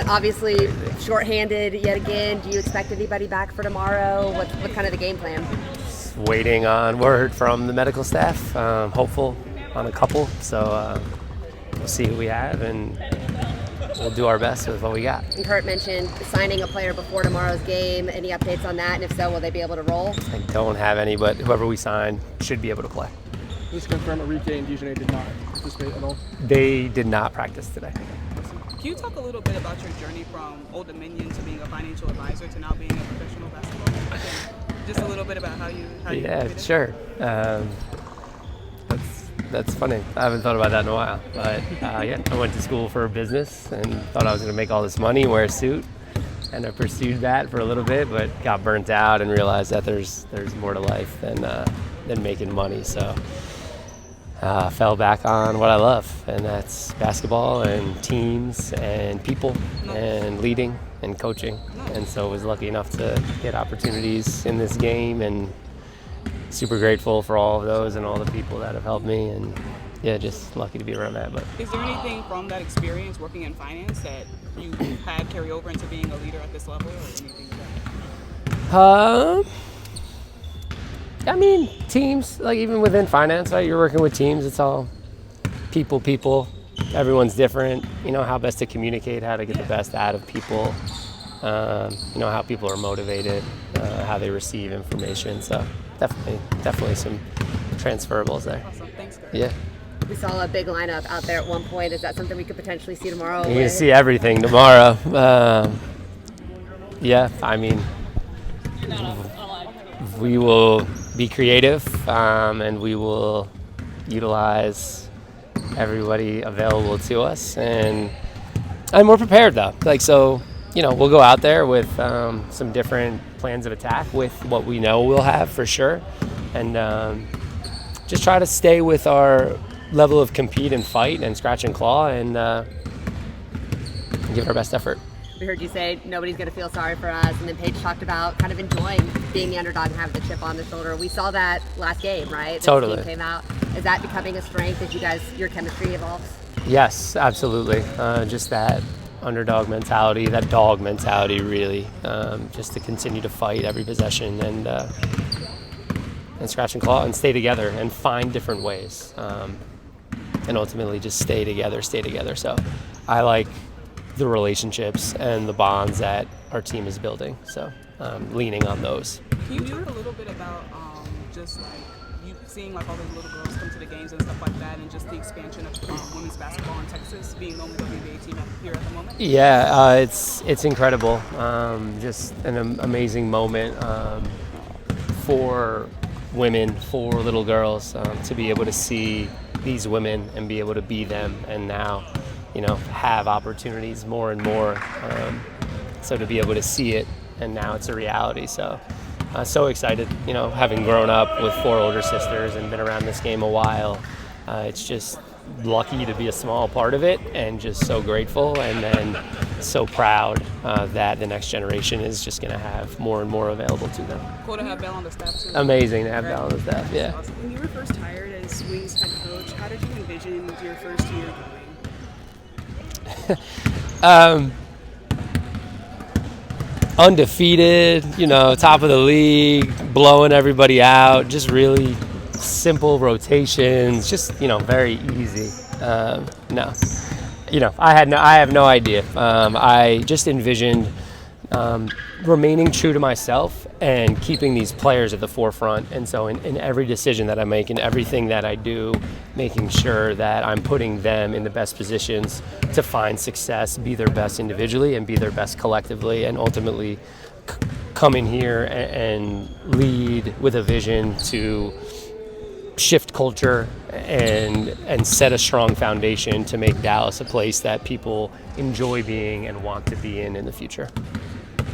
obviously shorthanded yet again. Do you expect anybody back for tomorrow? What's kind of the game plan? Just waiting on word from the medical staff. Hopeful on a couple. So we'll see who we have, and we'll do our best with what we got. And Kurt mentioned signing a player before tomorrow's game. Any updates on that? And if so, will they be able to roll? I don't have any, but whoever we sign should be able to play. Just confirm Enrique and Dijon did not participate at all? They did not practice today. Can you talk a little bit about your journey from Old Dominion to being a financial advisor to now being a professional basketball player? Just a little bit about how you Yeah, sure. That's funny. I haven't thought about that in a while. But yeah, I went to school for business and thought I was going to make all this money, wear a suit. And I pursued that for a little bit, but got burnt out and realized that there's more to life than making money. So fell back on what I love, and that's basketball and teams and people and leading and coaching. And so I was lucky enough to get opportunities in this game, and super grateful for all of those and all the people that have helped me, and yeah, just lucky to be where I'm at. But is there anything from that experience working in finance that you had carry over into being a leader at this level, or anything like that? I mean, teams, like even within finance, right? You're working with teams. It's all people. Everyone's different. You know how best to communicate, how to get the best out of people. You know how people are motivated, how they receive information. So definitely some transferables there. Awesome. Thanks, guys. Yeah. We saw a big lineup out there at one point. Is that something we could potentially see tomorrow? You can see everything tomorrow. Yeah, I mean, we will be creative, and we will utilize everybody available to us, and we're prepared though. We'll go out there with some different plans of attack with what we know we'll have for sure, and just try to stay with our level of compete and fight and scratch and claw, and give our best effort. We heard you say nobody's going to feel sorry for us, and then Paige talked about kind of enjoying being the underdog and having the chip on the shoulder. We saw that last game, right? Totally. This team came out. Is that becoming a strength as your chemistry evolves? Yes, absolutely. Just that underdog mentality, that dog mentality, really, just to continue to fight every possession and scratch and claw and stay together and find different ways, and ultimately just stay together. So I like the relationships and the bonds that our team is building, so leaning on those. Can you talk a little bit about just like you seeing like all those little girls come to the games and stuff like that, and just the expansion of women's basketball in Texas, being the only WNBA team here at the moment? Yeah, it's incredible. Just an amazing moment for women, for little girls, to be able to see these women and be able to be them, and now have opportunities more and more. So to be able to see it, and now it's a reality. So excited, having grown up with 4 older sisters and been around this game a while. It's just lucky to be a small part of it, and just so grateful, and then so proud that the next generation is just going to have more and more available to them. Cool to have Belle on the staff too. Amazing to have Belle on the staff, yeah. Awesome. When you were first hired as Wings head coach, how did you envision your first year going? Undefeated, top of the league, blowing everybody out, just really simple rotations, just very easy. No, I have no idea. I just envisioned remaining true to myself and keeping these players at the forefront. And so in every decision that I make, in everything that I do, making sure that I'm putting them in the best positions to find success, be their best individually and be their best collectively, and ultimately come in here and lead with a vision to shift culture and set a strong foundation to make Dallas a place that people enjoy being and want to be in the future.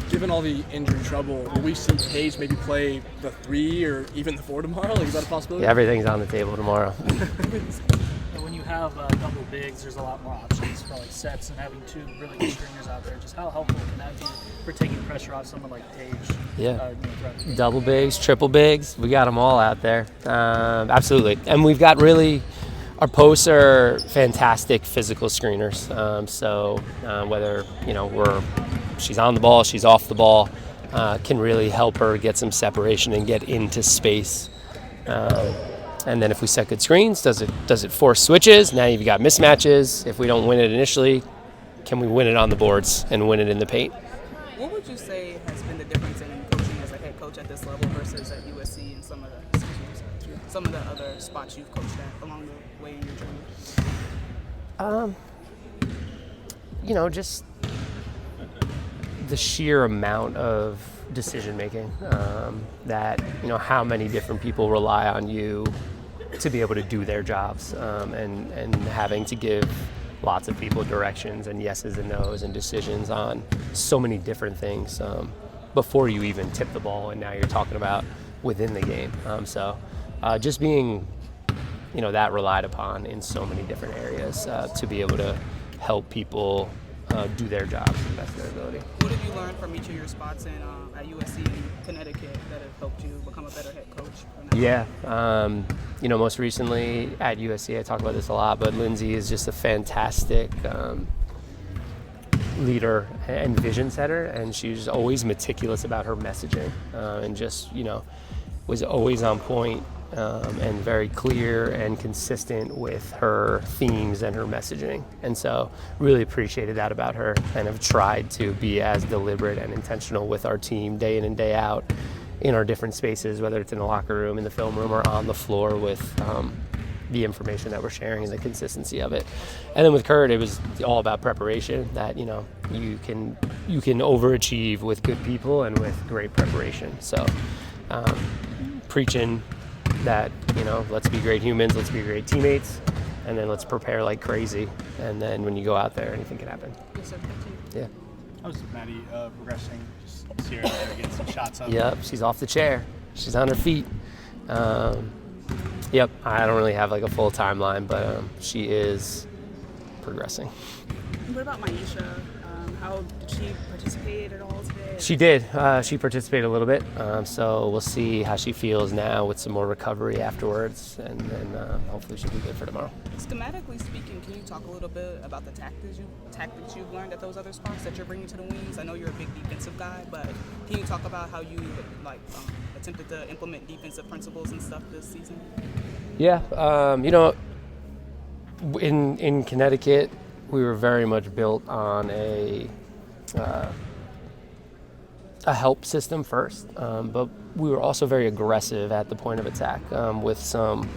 Given all the injury trouble, will we see Paige maybe play the 3 or even the 4 tomorrow? Is that a possibility? Yeah, everything's on the table tomorrow. When you have double bigs, there's a lot more options for sets, and having 2 really good stringers out there. Just how helpful can that be for taking pressure off someone like Paige? Yeah, double bigs, triple bigs, we got them all out there. Absolutely, and we've got really Our posts are fantastic physical screeners. Whether she's on the ball, she's off the ball, can really help her get some separation and get into space. And then if we set good screens, does it force switches? Now you've got mismatches. If we don't win it initially, can we win it on the boards and win it in the paint? What would you say has been the difference in coaching as a head coach at this level versus at USC and some of the other spots you've coached at along the way in your journey? Just the sheer amount of decision making, how many different people rely on you to be able to do their jobs, and having to give lots of people directions and yeses and nos and decisions on so many different things before you even tip the ball, and now you're talking about within the game. Just being that relied upon in so many different areas to be able to help people do their jobs to the best of their ability. What have you learned from each of your spots at USC and Connecticut that have helped you become a better head coach? Yeah, most recently at USC, I talk about this a lot, but Lindsay is just a fantastic leader and vision setter, and she's always meticulous about her messaging, and just was always on point and very clear and consistent with her themes and her messaging. And so really appreciated that about her, and have tried to be as deliberate and intentional with our team day in and day out in our different spaces, whether it's in the locker room, in the film room, or on the floor with the information that we're sharing and the consistency of it. And then with Kurt, it was all about preparation, that you can overachieve with good people and with great preparation. So preaching that, let's be great humans, let's be great teammates, and then let's prepare like crazy. And then when you go out there, anything can happen. Yes, sir. Thank you. Yeah. How's Maddie progressing? Just see her there get some shots up. Yep, she's off the chair. She's on her feet. Yep, I don't really have like a full timeline, but she is progressing. What about Maisha? How did she participate at all today? She did. She participated a little bit. So we'll see how she feels now with some more recovery afterwards, and then hopefully she'll be good for tomorrow. Schematically speaking, can you talk a little bit about the tactics you've learned at those other spots that you're bringing to the wings? I know you're a big defensive guy, but can you talk about how you attempted to implement defensive principles and stuff this season? Yeah, in Connecticut, we were very much built on a help system first, but we were also very aggressive at the point of attack with some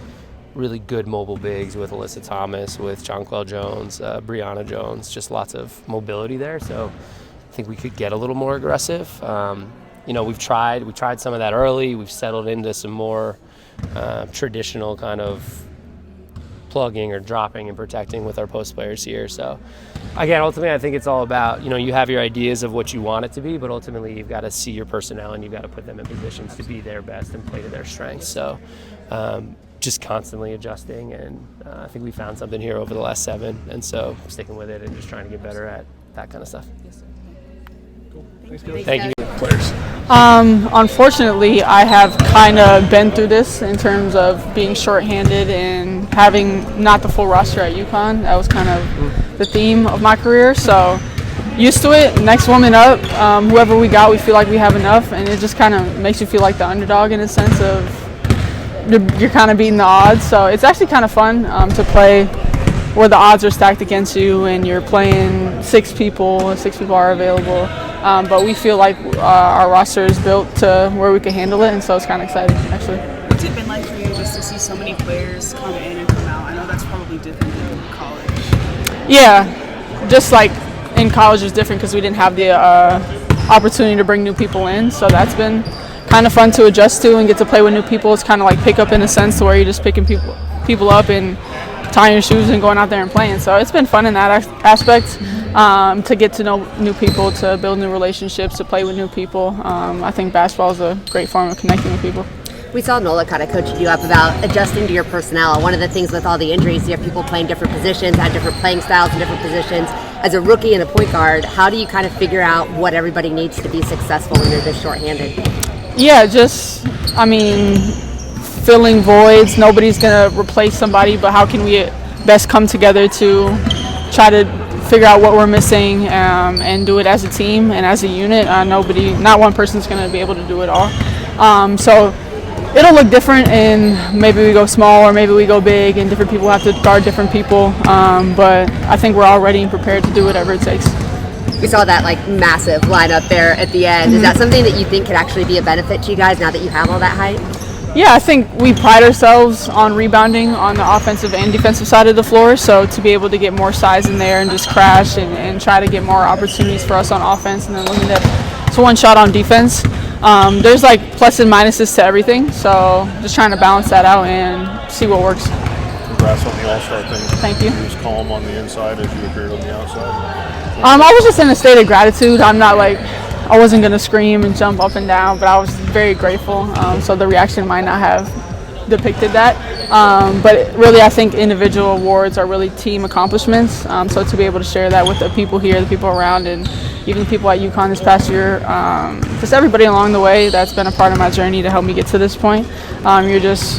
really good mobile bigs, with Alyssa Thomas, with Jonquel Jones, Brianna Jones, just lots of mobility there. So I think we could get a little more aggressive. We tried some of that early. We've settled into some more traditional kind of plugging or dropping and protecting with our post players here. So again, ultimately, I think it's all about, you have your ideas of what you want it to be, but ultimately you've got to see your personnel and you've got to put them in positions to be their best and play to their strengths. So just constantly adjusting, and I think we found something here over the last 7, and so sticking with it and just trying to get better at that kind of stuff. Yes, sir. Cool. Thanks, Coach. Thank you. Players. Unfortunately, I have kind of been through this in terms of being shorthanded and having not the full roster at UConn. That was kind of the theme of my career. So used to it. Next woman up, whoever we got, we feel like we have enough, and it just kind of makes you feel like the underdog in a sense of you're kind of beating the odds. So it's actually kind of fun to play where the odds are stacked against you and you're playing 6 people are available. But we feel like our roster is built to where we can handle it, and so it's kind of exciting, actually. What's it been like for you just to see so many players come in and come out? I know that's probably different than college. Yeah, just like in college is different because we didn't have the opportunity to bring new people in, so that's been kind of fun to adjust to and get to play with new people. It's kind of like pick up in a sense to where you're just picking people up and tying your shoes and going out there and playing. So it's been fun in that aspect, to get to know new people, to build new relationships, to play with new people. I think basketball is a great form of connecting with people. We saw Nola kind of coaching you up about adjusting to your personnel. One of the things with all the injuries, you have people playing different positions, had different playing styles in different positions. As a rookie and a point guard, how do you kind of figure out what everybody needs to be successful when you're this shorthanded? Yeah, filling voids. Nobody's going to replace somebody, but how can we best come together to try to figure out what we're missing and do it as a team and as a unit. Not one person's going to be able to do it all. So it'll look different, and maybe we go small or maybe we go big, and different people have to guard different people. But I think we're all ready and prepared to do whatever it takes. We saw that like massive lineup there at the end. Is that something that you think could actually be a benefit to you guys now that you have all that height? Yeah, I think we pride ourselves on rebounding on the offensive and defensive side of the floor. So to be able to get more size in there and just crash and try to get more opportunities for us on offense, and then looking at one shot on defense. There's like plus and minuses to everything. So just trying to balance that out and see what works. Congrats on the All-Star thing. Thank you. You was calm on the inside as you appeared on the outside. I was just in a state of gratitude. I wasn't going to scream and jump up and down, but I was very grateful. So the reaction might not have depicted that. But really, I think individual awards are really team accomplishments. So to be able to share that with the people here, the people around, and even the people at UConn this past year, just everybody along the way that's been a part of my journey to help me get to this point, you're just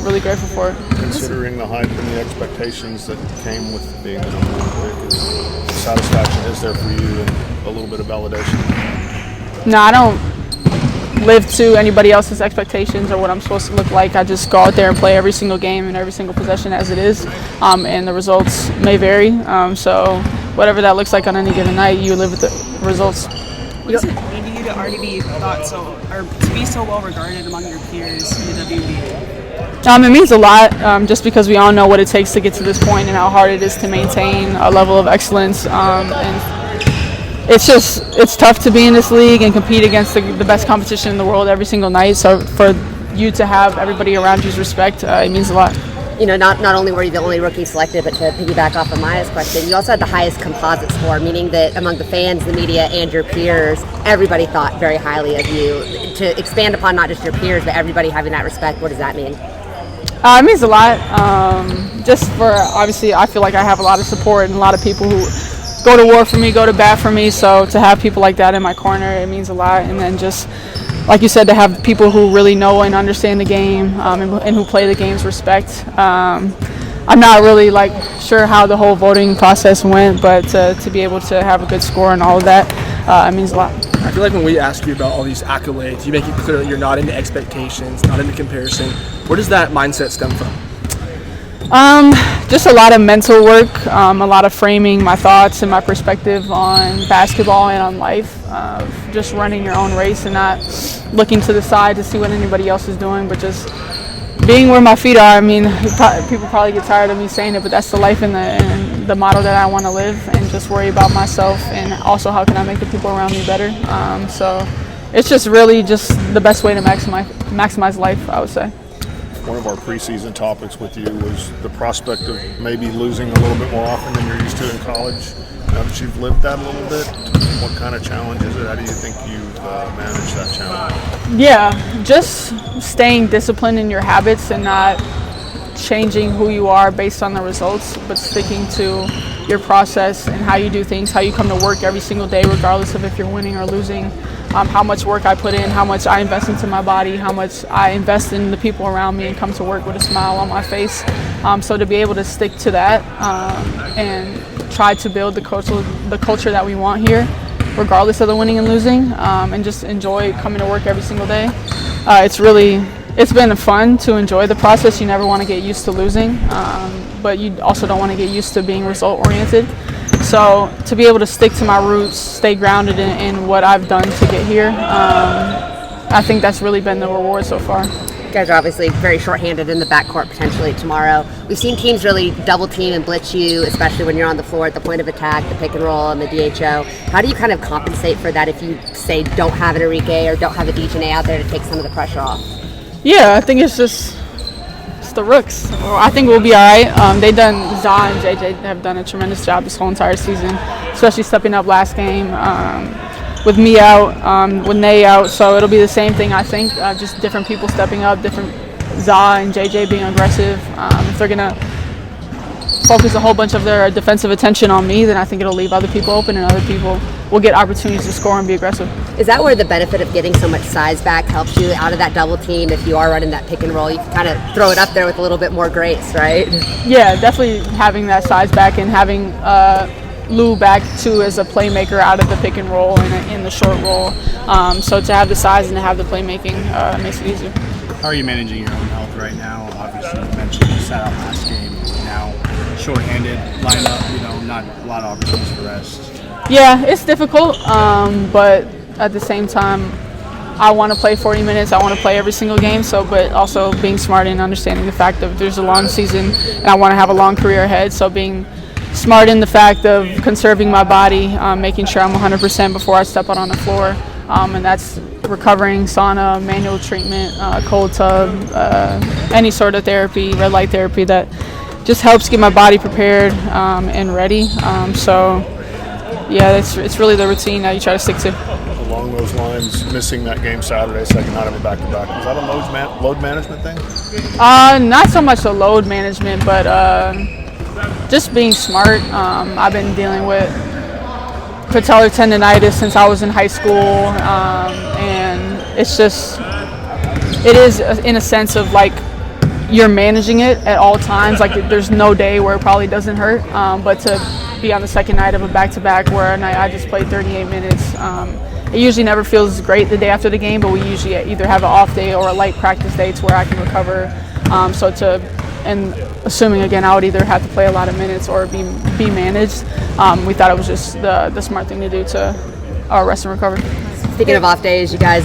really grateful for it. Considering the hype and the expectations that came with being the number one pick, is satisfaction is there for you and a little bit of validation? No, I don't live to anybody else's expectations or what I'm supposed to look like. I just go out there and play every single game and every single possession as it is, and the results may vary. So whatever that looks like on any given night, you live with the results. What does it mean to you to already be thought so, or to be so well regarded among your peers in the WNBA? It means a lot, just because we all know what it takes to get to this point and how hard it is to maintain a level of excellence. And it's tough to be in this league and compete against the best competition in the world every single night. So for you to have everybody around you's respect, it means a lot. You know, not only were you the only rookie selected, but to piggyback off of Maya's question, you also had the highest composite score, meaning that among the fans, the media, and your peers, everybody thought very highly of you. To expand upon not just your peers, but everybody having that respect, what does that mean? It means a lot. Just for, obviously, I feel like I have a lot of support and a lot of people who go to war for me, go to bat for me. So to have people like that in my corner, it means a lot. And then just, like you said, to have people who really know and understand the game and who play the game's respect. I'm not really sure how the whole voting process went, but to be able to have a good score and all of that, it means a lot. I feel like when we ask you about all these accolades, you make it clear that you're not into expectations, not into comparison. Where does that mindset stem from? Just a lot of mental work, a lot of framing my thoughts and my perspective on basketball and on life, just running your own race and not looking to the side to see what anybody else is doing, but just being where my feet are. I mean, people probably get tired of me saying it, but that's the life and the motto that I want to live, and just worry about myself and also how can I make the people around me better. So it's just really just the best way to maximize life, I would say. One of our preseason topics with you was the prospect of maybe losing a little bit more often than you're used to in college. Now that you've lived that a little bit, what kind of challenge is it? How do you think you've managed that challenge? Yeah, just staying disciplined in your habits and not changing who you are based on the results, but sticking to your process and how you do things, how you come to work every single day, regardless of if you're winning or losing. How much work I put in, how much I invest into my body, how much I invest in the people around me and come to work with a smile on my face. So to be able to stick to that and try to build the culture that we want here, regardless of the winning and losing, and just enjoy coming to work every single day. It's been fun to enjoy the process. You never want to get used to losing, but you also don't want to get used to being result-oriented. So to be able to stick to my roots, stay grounded in what I've done to get here, I think that's really been the reward so far. You guys are obviously very shorthanded in the backcourt potentially tomorrow. We've seen teams really double team and blitz you, especially when you're on the floor at the point of attack, the pick and roll, and the DHO. How do you kind of compensate for that if you, say, don't have an Enrique or don't have a Dejanay out there to take some of the pressure off? Yeah, I think it's the rooks. I think we'll be all right. Za and JJ have done a tremendous job this whole entire season, especially stepping up last game with me out, with Nay out. So it'll be the same thing, I think, just different people stepping up, different Za and JJ being aggressive. If they're going to focus a whole bunch of their defensive attention on me, then I think it'll leave other people open and other people will get opportunities to score and be aggressive. Is that where the benefit of getting so much size back helps you out of that double team? If you are running that pick and roll, you can kind of throw it up there with a little bit more grace, right? Yeah, definitely having that size back and having Lou back too as a playmaker out of the pick and roll and in the short roll. So to have the size and to have the playmaking makes it easier. How are you managing your own health right now? Obviously, you mentioned you sat out last game. Now, short-handed lineup. Not a lot of opportunities for rest. Yeah, it's difficult, but at the same time, I want to play 40 minutes. I want to play every single game. But also being smart and understanding the fact that there's a long season and I want to have a long career ahead. So being smart in the fact of conserving my body, making sure I'm 100% before I step out on the floor, and that's recovering, sauna, manual treatment, cold tub, any sort of therapy, red light therapy that just helps get my body prepared and ready. Yeah, it's really the routine that you try to stick to. Along those lines, missing that game Saturday, second night of a back-to-back, was that a load management thing? Not so much a load management, but just being smart. I've been dealing with patellar tendonitis since I was in high school, and it is in a sense of like you're managing it at all times. Like there's no day where it probably doesn't hurt, but to be on the second night of a back-to-back where I just played 38 minutes, it usually never feels great the day after the game, but we usually either have an off day or a light practice day to where I can recover. And assuming again I would either have to play a lot of minutes or be managed, we thought it was just the smart thing to do to rest and recover. Speaking of off days, you guys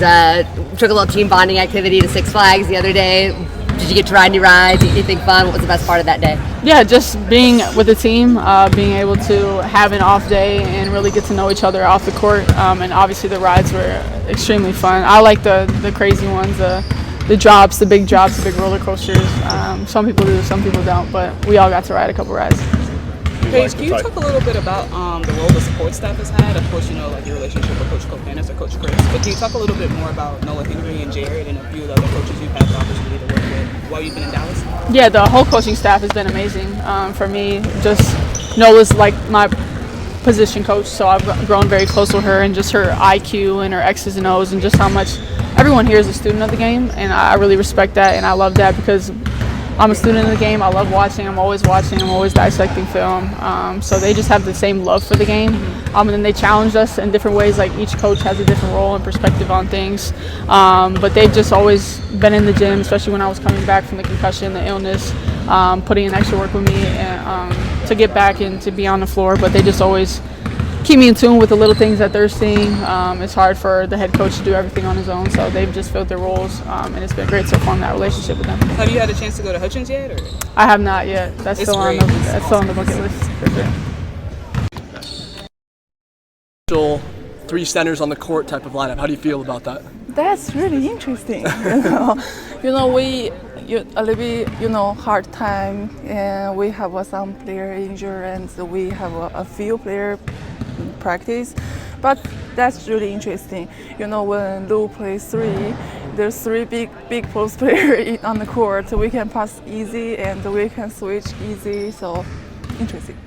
took a little team bonding activity to Six Flags the other day. Did you get to ride any rides? Anything fun? What was the best part of that day? Yeah, just being with the team, being able to have an off day and really get to know each other off the court. And obviously the rides were extremely fun. I like the crazy ones, the drops, the big roller coasters. Some people do, some people don't, but we all got to ride a couple rides. Paige, can you talk a little bit about the role the support staff has had? Of course, like your relationship with Coach Koclanes or Coach Chris, but can you talk a little bit more about Noah Henry and Jared and a few of the other coaches you've had the opportunity to work with while you've been in Dallas? Yeah, the whole coaching staff has been amazing. For me, just Noah's like my position coach, so I've grown very close with her and just her IQ and her X's and O's and just how much everyone here is a student of the game, and I really respect that and I love that because I'm a student of the game. I love watching. I'm always dissecting film. So they just have the same love for the game. And then they challenged us in different ways. Like each coach has a different role and perspective on things. But they've just always been in the gym, especially when I was coming back from the concussion, the illness, putting in extra work with me and, to get back and to be on the floor. But they just always keep me in tune with the little things that they're seeing. It's hard for the head coach to do everything on his own, so they've just filled their roles, and it's been great so far in that relationship with them. Have you had a chance to go to Hutchins yet? Or? I have not yet. That's still on the bucket list for sure. Three centers on the court type of lineup. How do you feel about that? That's really interesting. We a little bit hard time, and we have some player injury, and we have a few player practice, but that's really interesting. When Lou plays three, there's three big post players on the court. We can pass easy and we can switch easy. So interesting.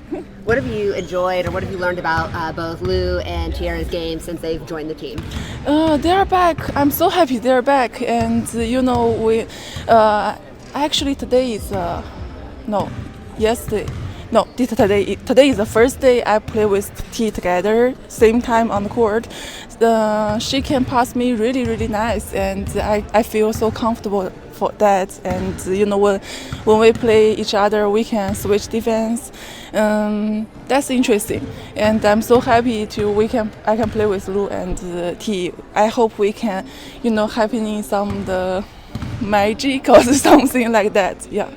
What have you enjoyed or what have you learned about both Lou and Tiara's game since they've joined the team? They're back. I'm so happy they're back. And we actually today is yesterday. No, today is the first day I play with T together, same time on the court. She can pass me really, really nice, and I feel so comfortable for that. And when we play each other, we can switch defense. That's interesting, and I'm so happy I can play with Lou and T. I hope we can, happening some the magic or something like that. Yeah.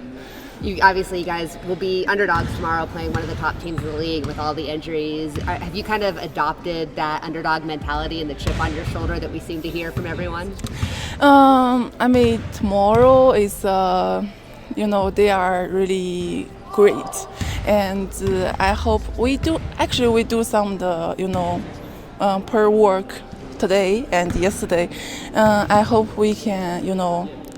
You guys will be underdogs tomorrow, playing one of the top teams in the league with all the injuries. Have you kind of adopted that underdog mentality and the chip on your shoulder that we seem to hear from everyone? Tomorrow is, they are really great, and I hope we do some per work today and yesterday. I hope we can,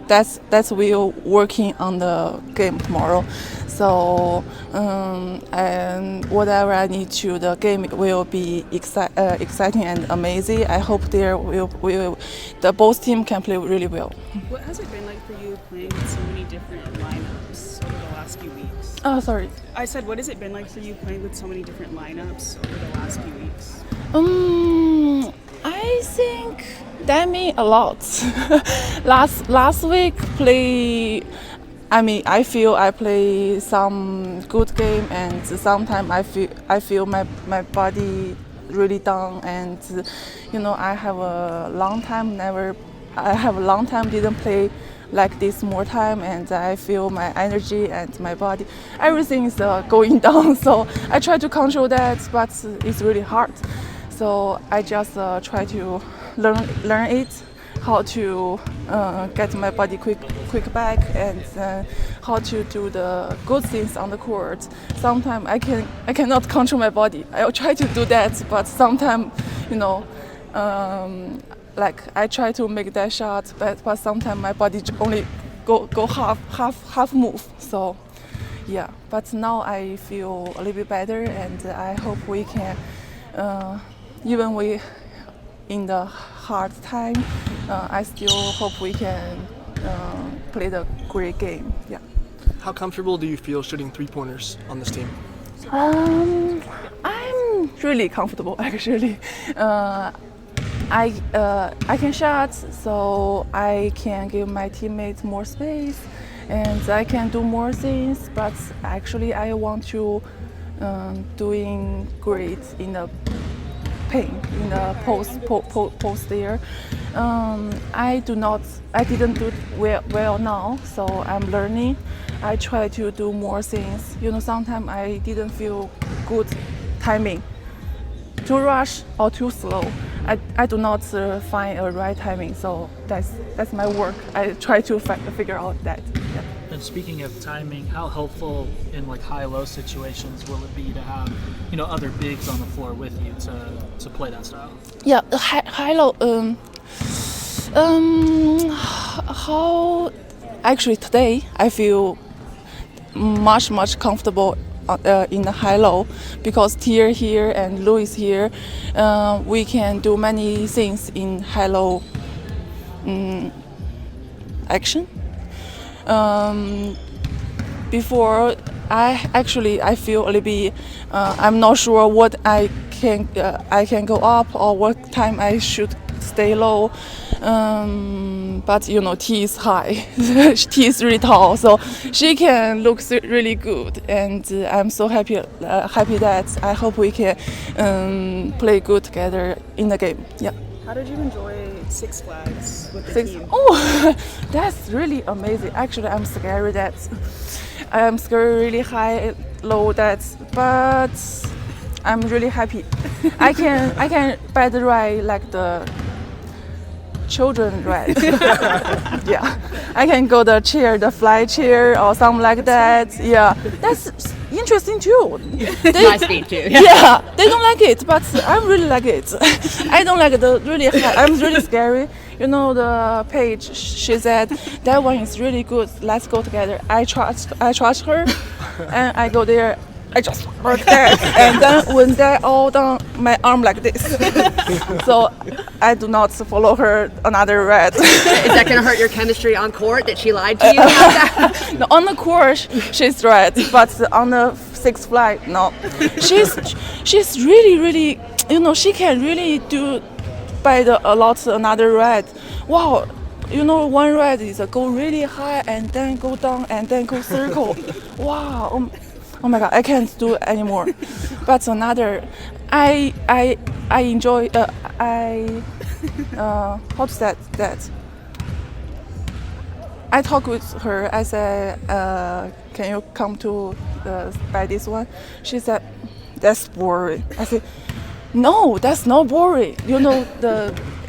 that's we're working on the game tomorrow. So and whatever I need to, the game will be exciting and amazing. I hope the both team can play really well. What has it been like for you playing with so many different lineups over the last few weeks? Oh, sorry. I said, what has it been like for you playing with so many different lineups over the last few weeks? I think that means a lot. last week I feel I play some good game, and sometimes I feel my body really down, and I have a long time didn't play like this more time, and I feel my energy and my body, everything is going down. So I try to control that, but it's really hard. So I just try to learn it, how to get my body quick back, and how to do the good things on the court. Sometimes I cannot control my body. I try to do that, but sometimes like I try to make that shot, but sometimes my body only go half move. So yeah, but now I feel a little bit better, and I hope we can even we in the hard time, I still hope we can play the great game. Yeah. How comfortable do you feel shooting 3-pointers on this team? I'm really comfortable actually. I can shot, so I can give my teammates more space, and I can do more things. But actually, I want to doing great in the paint, in the post there. I didn't do well now, so I'm learning. I try to do more things. Sometimes I didn't feel good timing, too rush or too slow. I do not find a right timing, so that's my work. I try to figure out that. Yeah. And speaking of timing, how helpful in like high-low situations will it be to have other bigs on the floor with you to play that style? Yeah, high-low. How actually today I feel much comfortable in the high-low, because Tier here and Louis here, we can do many things in high-low action. Before I feel a little bit I'm not sure what I can go up or what time I should stay low. But T is high. T is really tall, so she can look really good, and I'm so happy that I hope we can play good together in the game. Yeah. How did you enjoy Six Flags with the team? Oh, that's really amazing. Actually, I'm scared really high, low but I'm really happy. I can better ride like the children ride. Yeah, I can go the fly chair or something like that. Yeah, that's interesting too. My speed too. Yeah, they don't like it, but I really like it. I don't like the really high. I'm really scary. The Paige, she said that one is really good. Let's go together. I trust her, and I go there. I just like that, and then when they're all done, my arm like this. So I do not follow her another red. Is that going to hurt your chemistry on court that she lied to you about that? No, on the court she's red, but on the sixth flight, no. She's really, she can really do by a lot another red. Wow. One red is go really high and then go down and then go circle. Wow. Oh my God, I can't do it anymore. But another, I enjoy. How to say that? I talk with her. I said, "Can you come to buy this one?" She said, "That's boring." I said, "No, that's not boring.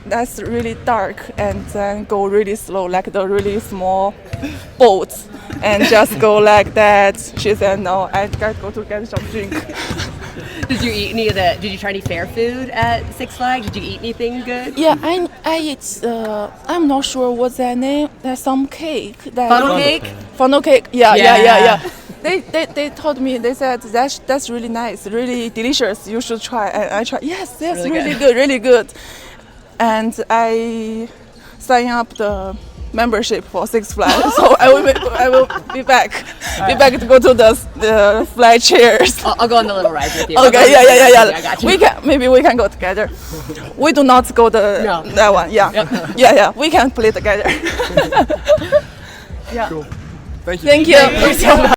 That's really dark, and then go really slow, like the really small boats, and just go like that." She said, "No, I gotta go to get some drink." Did you eat any of the? Did you try any fair food at Six Flags? Did you eat anything good? Yeah, I eat. I'm not sure what's that name. There's some cake. Funnel cake. Funnel cake. Yeah. Yeah. They told me. They said that's really nice, really delicious. You should try. And I tried. Yes, really good. And I signed up the membership for Six Flags, so I will be back to go to the flight chairs. I'll go on the little ride with you. Okay, yeah. I got you. We can go together. We do not go that one. Yeah. Yep. Yeah. We can play together. Cool. Thank you. Thank you.